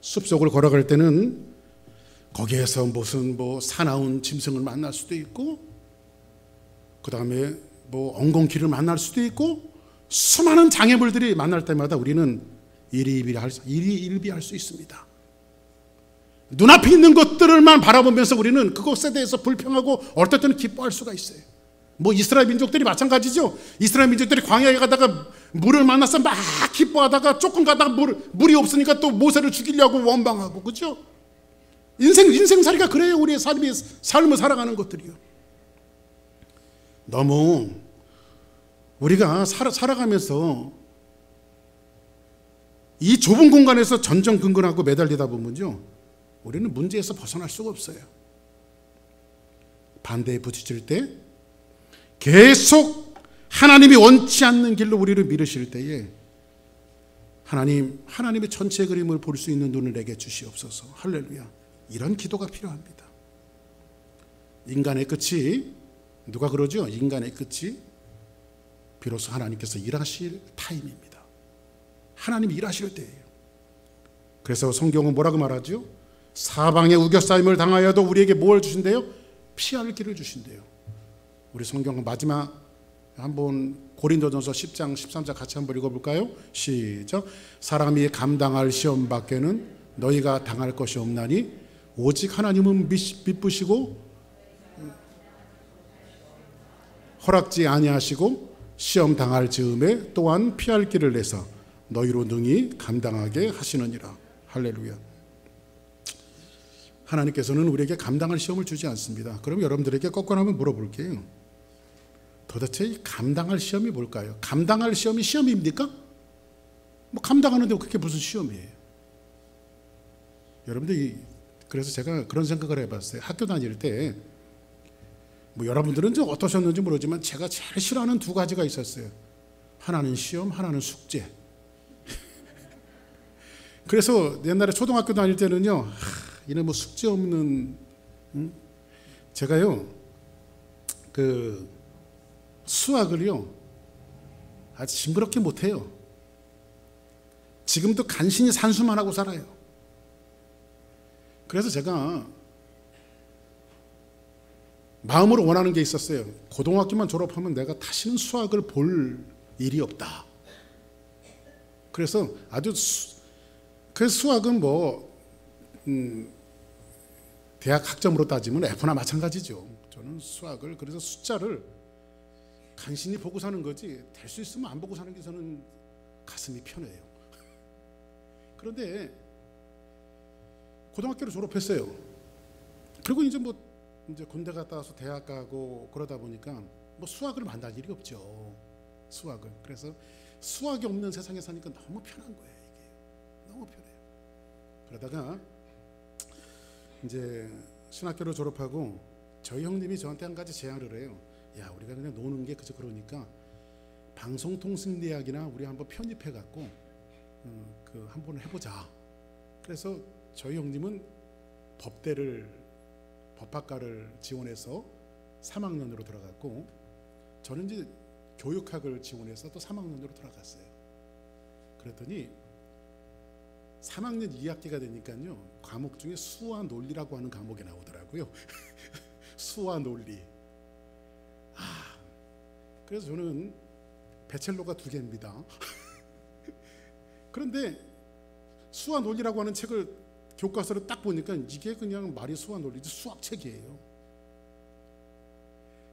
숲속을 걸어갈 때는 거기에서 무슨 사나운 짐승을 만날 수도 있고, 그 다음에 엉겅퀴를 만날 수도 있고, 수많은 장애물들이 만날 때마다 우리는 일희일비할 수 있습니다. 눈앞에 있는 것들만 바라보면서 우리는 그것에 대해서 불평하고 어떨 때는 기뻐할 수가 있어요. 이스라엘 민족들이 마찬가지죠. 이스라엘 민족들이 광야에 가다가 물을 만나서 막 기뻐하다가 조금 가다가 물이 없으니까 또 모세를 죽이려고 원방하고, 그죠? 인생살이가 그래요. 우리의 삶을 살아가는 것들이요. 너무 우리가 살아가면서 이 좁은 공간에서 전전긍긍하고 매달리다 보면요, 우리는 문제에서 벗어날 수가 없어요. 반대에 부딪힐 때 계속 하나님이 원치 않는 길로 우리를 밀으실 때에 하나님의 전체 그림을 볼 수 있는 눈을 내게 주시옵소서. 할렐루야. 이런 기도가 필요합니다. 인간의 끝이, 누가 그러죠? 인간의 끝이 비로소 하나님께서 일하실 타임입니다. 하나님이 일하실 때예요. 그래서 성경은 뭐라고 말하죠? 사방에 우겨싸임을 당하여도 우리에게 뭘 주신대요? 피할 길을 주신대요. 우리 성경은 마지막 한번 고린도전서 10장 13절 같이 한번 읽어볼까요? 시작. 사람이 감당할 시험 밖에는 너희가 당할 것이 없나니 오직 하나님은 미쁘시고 허락지 아니하시고 시험 당할 즈음에 또한 피할 길을 내서 너희로 능히 감당하게 하시느니라. 할렐루야. 하나님께서는 우리에게 감당할 시험을 주지 않습니다. 그럼 여러분들에게 거꾸로 한번 물어볼게요. 도대체 이 감당할 시험이 뭘까요? 감당할 시험이 시험입니까? 감당하는데 그게 무슨 시험이에요? 여러분들, 그래서 제가 그런 생각을 해봤어요. 학교 다닐 때 여러분들은 좀 어떠셨는지 모르지만 제가 제일 싫어하는 두 가지가 있었어요. 하나는 시험, 하나는 숙제. 그래서 옛날에 초등학교 다닐 때는요, 이런 숙제 없는, 제가요, 수학을요, 아주 징그럽게 못해요. 지금도 간신히 산수만 하고 살아요. 그래서 제가 마음으로 원하는 게 있었어요. 고등학교만 졸업하면 내가 다시는 수학을 볼 일이 없다. 그래서 그 수학은 대학 학점으로 따지면 F나 마찬가지죠. 저는 수학을, 그래서 숫자를 간신히 보고 사는 거지, 될 수 있으면 안 보고 사는 게 저는 가슴이 편해요. 그런데 고등학교를 졸업했어요. 그리고 이제 군대 갔다 와서 대학 가고 그러다 보니까 수학을 만날 일이 없죠. 수학을. 그래서 수학이 없는 세상에 사니까 너무 편한 거예요. 이게 너무 편해요. 그러다가 이제 신학교를 졸업하고 저희 형님이 저한테 한 가지 제안을 해요. 야, 우리가 그냥 노는 게 그러니까 방송통신대학이나 우리 한번 편입해 갖고 한번 해보자. 그래서 저희 형님은 법학과를 지원해서 3학년으로 들어갔고, 저는 이제 교육학을 지원해서 또 3학년으로 들어갔어요. 그랬더니 3학년 2학기가 되니까요, 과목 중에 수와 논리라고 하는 과목이 나오더라고요. 수와 논리. 그래서 저는 배첼로가 2개입니다. 그런데 수와 논리라고 하는 책을 교과서를 딱 보니까 이게 그냥 말이 수와 논리지 수학책이에요.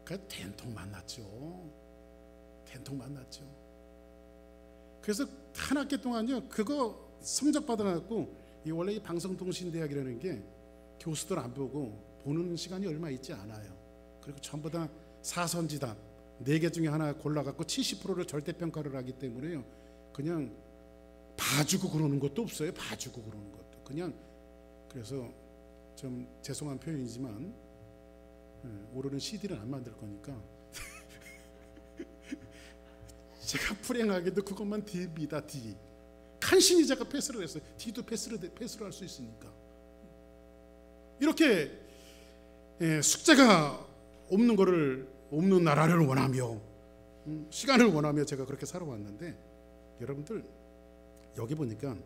그래서 된통 만났죠. 그래서 한 학기 동안요, 그거 성적 받아갖고, 원래 이 방송통신대학이라는 게 교수들 안 보고 보는 시간이 얼마 있지 않아요. 그리고 전부 다 사선지답 4개 중에 하나 골라갖고 70%를 절대평가를 하기 때문에요, 그냥 봐주고 그러는 것도 없어요. 봐주고 그러는 것도 그냥. 그래서 좀 죄송한 표현이지만 올해는 CD를 안 만들 거니까 제가 불행하게도 그것만 D입니다. D. 간신히 제가 패스를 했어요. D도 패스를 할 수 있으니까. 이렇게 숙제가 없는 나라를 원하며 시간을 원하며 제가 그렇게 살아왔는데, 여러분들 여기 보니까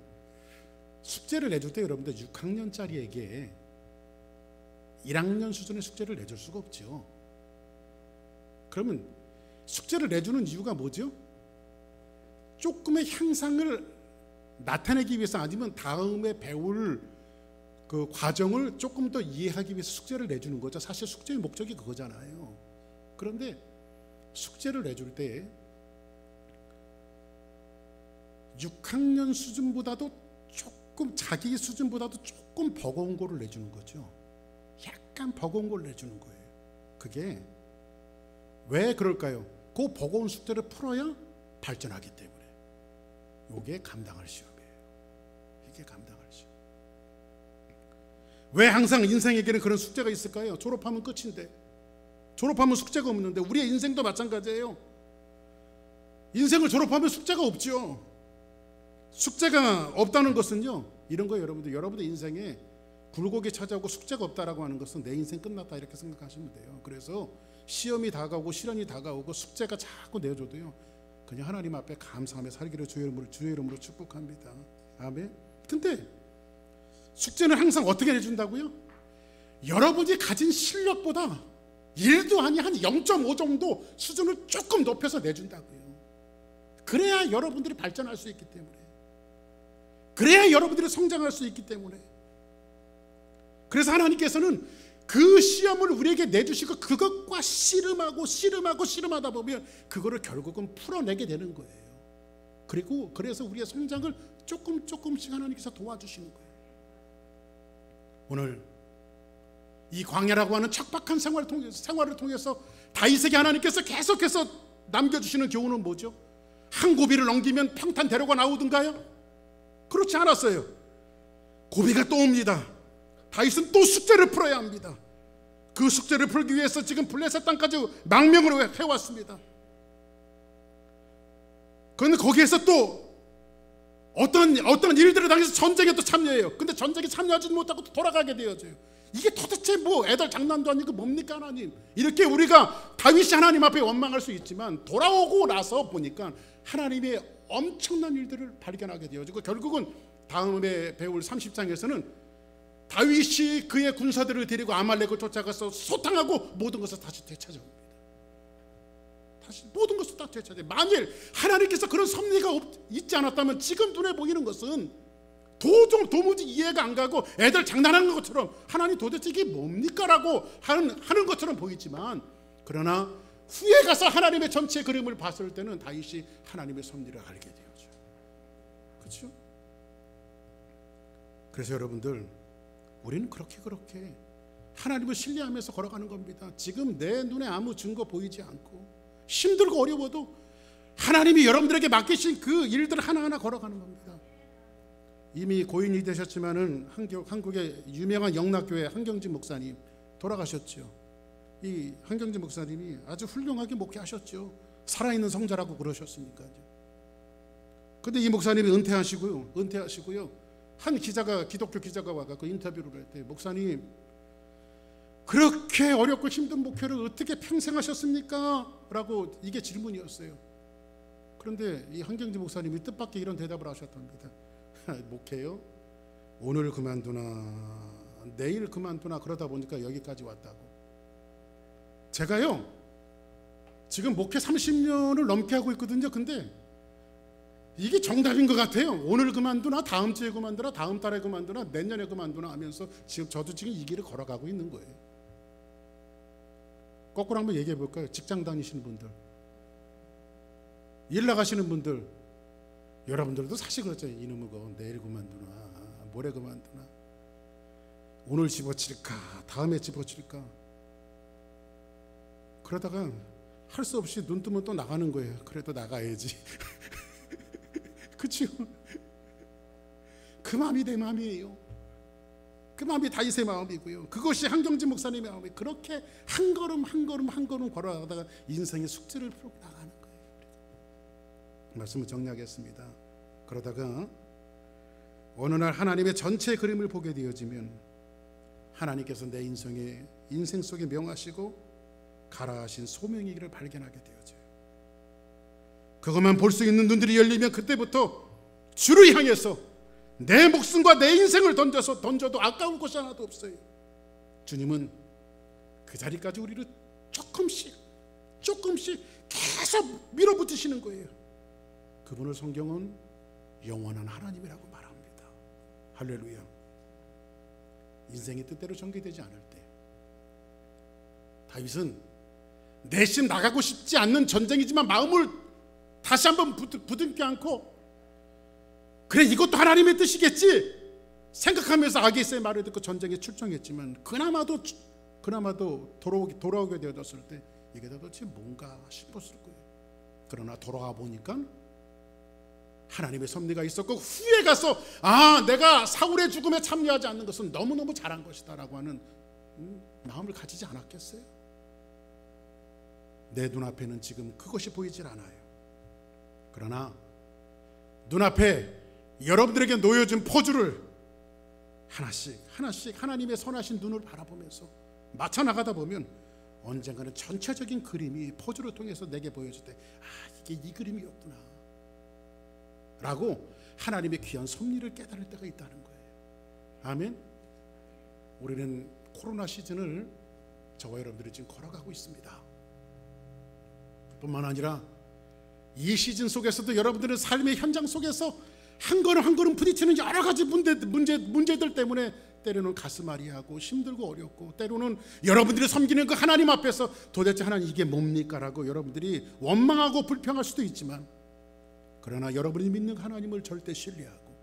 숙제를 내줄 때 여러분들 6학년짜리에게 1학년 수준의 숙제를 내줄 수가 없죠. 그러면 숙제를 내주는 이유가 뭐죠? 조금의 향상을 나타내기 위해서, 아니면 다음에 배울 그 과정을 조금 더 이해하기 위해서 숙제를 내주는 거죠. 사실 숙제의 목적이 그거잖아요. 그런데 숙제를 내줄 때 6학년 수준보다도 조금, 자기 수준보다도 조금 버거운 거를 내주는 거죠. 약간 버거운 걸 내주는 거예요. 그게 왜 그럴까요? 그 버거운 숙제를 풀어야 발전하기 때문에. 이게 감당할 시험이에요. 이게 감당할 시험. 왜 항상 인생에게는 그런 숙제가 있을까요? 졸업하면 끝인데, 졸업하면 숙제가 없는데, 우리의 인생도 마찬가지예요. 인생을 졸업하면 숙제가 없죠. 숙제가 없다는 것은요, 이런 거예요. 여러분들 인생에 굴곡이 찾아오고 숙제가 없다라고 하는 것은 내 인생 끝났다, 이렇게 생각하시면 돼요. 그래서 시험이 다가오고 시련이 다가오고 숙제가 자꾸 내줘도요, 그냥 하나님 앞에 감사하며 살기를 주의 이름으로 축복합니다. 아멘. 근데 숙제는 항상 어떻게 내준다고요? 여러분이 가진 실력보다 1도 아니 한 0.5 정도 수준을 조금 높여서 내준다고요. 그래야 여러분들이 발전할 수 있기 때문에, 그래야 여러분들이 성장할 수 있기 때문에. 그래서 하나님께서는 그 시험을 우리에게 내주시고, 그것과 씨름하다 보면 그거를 결국은 풀어내게 되는 거예요. 그래서 우리의 성장을 조금씩 하나님께서 도와주시는 거예요. 오늘 이 광야라고 하는 척박한 생활을 통해서 다윗에게 하나님께서 계속해서 남겨주시는 교훈은 뭐죠? 한 고비를 넘기면 평탄 대로가 나오던가요? 그렇지 않았어요. 고비가 또 옵니다. 다윗은 또 숙제를 풀어야 합니다. 그 숙제를 풀기 위해서 지금 블레셋 땅까지 망명으로 해왔습니다. 그런데 거기에서 또 어떤 일들을 당해서 전쟁에 또 참여해요. 근데 전쟁에 참여하지 못하고 또 돌아가게 되어져요. 이게 도대체 뭐 애들 장난도 아니고 뭡니까 하나님? 이렇게 우리가 다윗이 하나님 앞에 원망할 수 있지만, 돌아오고 나서 보니까 하나님의 엄청난 일들을 발견하게 되어지고, 결국은 다음에 배울 30장에서는 다윗이 그의 군사들을 데리고 아말렉을 쫓아가서 소탕하고 모든 것을 다시 되찾아옵니다. 다시 모든 것을 다 되찾아요. 만일 하나님께서 그런 섭리가 있지 않았다면 지금 눈에 보이는 것은 도무지 이해가 안 가고 애들 장난하는 것처럼, 하나님 도대체 이게 뭡니까? 라고 하는 것처럼 보이지만, 그러나 후에 가서 하나님의 전체 그림을 봤을 때는 다윗이 하나님의 섭리를 알게 되어져요. 그렇죠? 그래서 여러분들, 우리는 그렇게 하나님을 신뢰하면서 걸어가는 겁니다. 지금 내 눈에 아무 증거 보이지 않고 힘들고 어려워도 하나님이 여러분들에게 맡기신 그 일들 하나하나 걸어가는 겁니다. 이미 고인이 되셨지만은 한국의 유명한 영락교회 한경진 목사님 돌아가셨죠. 이 한경진 목사님이 아주 훌륭하게 목회하셨죠. 살아있는 성자라고 그러셨으니까요. 근데 이 목사님이 은퇴하시고요. 한 기독교 기자가 와서 인터뷰를 할 때, 목사님, 그렇게 어렵고 힘든 목회를 어떻게 평생 하셨습니까? 라고 이게 질문이었어요. 그런데 이 한경진 목사님이 뜻밖의 이런 대답을 하셨답니다. 목회요? 오늘 그만두나 내일 그만두나 그러다 보니까 여기까지 왔다고. 제가요 지금 목회 30년을 넘게 하고 있거든요. 근데 이게 정답인 것 같아요. 오늘 그만두나 다음 주에 그만두나 다음 달에 그만두나 내년에 그만두나 하면서 지금 저도 지금 이 길을 걸어가고 있는 거예요. 거꾸로 한번 얘기해 볼까요? 직장 다니시는 분들, 일 나가시는 분들, 여러분들도 사실 그렇죠. 이놈의 거 내일 그만두나 모레 그만두나 오늘 집어칠까 다음에 집어칠까 그러다가 할 수 없이 눈 뜨면 또 나가는 거예요. 그래도 나가야지. 그렇죠? 그 마음이 내 마음이에요. 그 마음이 다윗의 마음이고요. 그것이 한경진 목사님의 마음이에요. 그렇게 한 걸음 한 걸음 한 걸음 걸어가다가 인생의 숙제를 풀고 나가는 거예요. 말씀을 정리하겠습니다. 그러다가 어느 날 하나님의 전체 그림을 보게 되어지면 하나님께서 내 인생 속에 명하시고 가라하신 소명의 길을 발견하게 되어져요. 그것만 볼 수 있는 눈들이 열리면 그때부터 주를 향해서 내 목숨과 내 인생을 던져도 아까운 것이 하나도 없어요. 주님은 그 자리까지 우리를 조금씩 계속 밀어붙이시는 거예요. 그분을 성경은 영원한 하나님이라고 말합니다. 할렐루야. 인생이 뜻대로 전개되지 않을 때 다윗은 내심 나가고 싶지 않는 전쟁이지만 마음을 다시 한번 부둥켜 안고 그래 이것도 하나님의 뜻이겠지 생각하면서 아기스의 말을 듣고 전쟁에 출정했지만 그나마도 돌아오게 되었을 때 이게 도대체 뭔가 싶었을 거예요. 그러나 돌아와 보니까 하나님의 섭리가 있었고 후에 가서 내가 사울의 죽음에 참여하지 않는 것은 너무너무 잘한 것이다 라고 하는 마음을 가지지 않았겠어요? 내 눈앞에는 지금 그것이 보이질 않아요. 그러나 눈앞에 여러분들에게 놓여진 포즈를 하나씩 하나님의 선하신 눈을 바라보면서 맞춰 나가다 보면 언젠가는 전체적인 그림이 포즈를 통해서 내게 보여줄 때 이게 이 그림이었구나 라고 하나님의 귀한 섭리를 깨달을 때가 있다는 거예요. 아멘. 우리는 코로나 시즌을 저와 여러분들이 지금 걸어가고 있습니다. 뿐만 아니라 이 시즌 속에서도 여러분들은 삶의 현장 속에서 한 걸음 한 걸음 부딪히는 여러 가지 문제들 때문에 때로는 가슴앓이하고 힘들고 어렵고 때로는 여러분들이 섬기는 그 하나님 앞에서 도대체 하나님 이게 뭡니까? 라고 여러분들이 원망하고 불평할 수도 있지만 그러나 여러분이 믿는 하나님을 절대 신뢰하고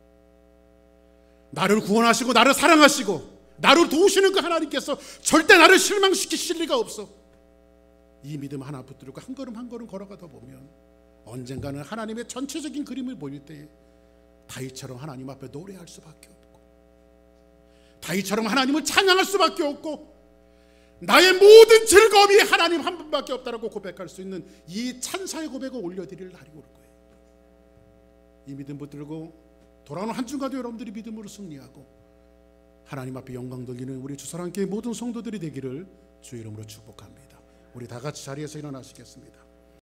나를 구원하시고 나를 사랑하시고 나를 도우시는 그 하나님께서 절대 나를 실망시키실 리가 없어. 이 믿음 하나 붙들고 한 걸음 한 걸음 걸어가다 보면 언젠가는 하나님의 전체적인 그림을 보일 때 다윗처럼 하나님 앞에 노래할 수밖에 없고 다윗처럼 하나님을 찬양할 수밖에 없고 나의 모든 즐거움이 하나님 한 분밖에 없다라고 고백할 수 있는 이 찬사의 고백을 올려드릴 날이 올 거예요. 이 믿음 붙들고 돌아오는 한 주간도 여러분들이 믿음으로 승리하고 하나님 앞에 영광 돌리는 우리 주사랑교회 모든 성도들이 되기를 주 이름으로 축복합니다. 우리 다 같이 자리에서 일어나시겠습니다.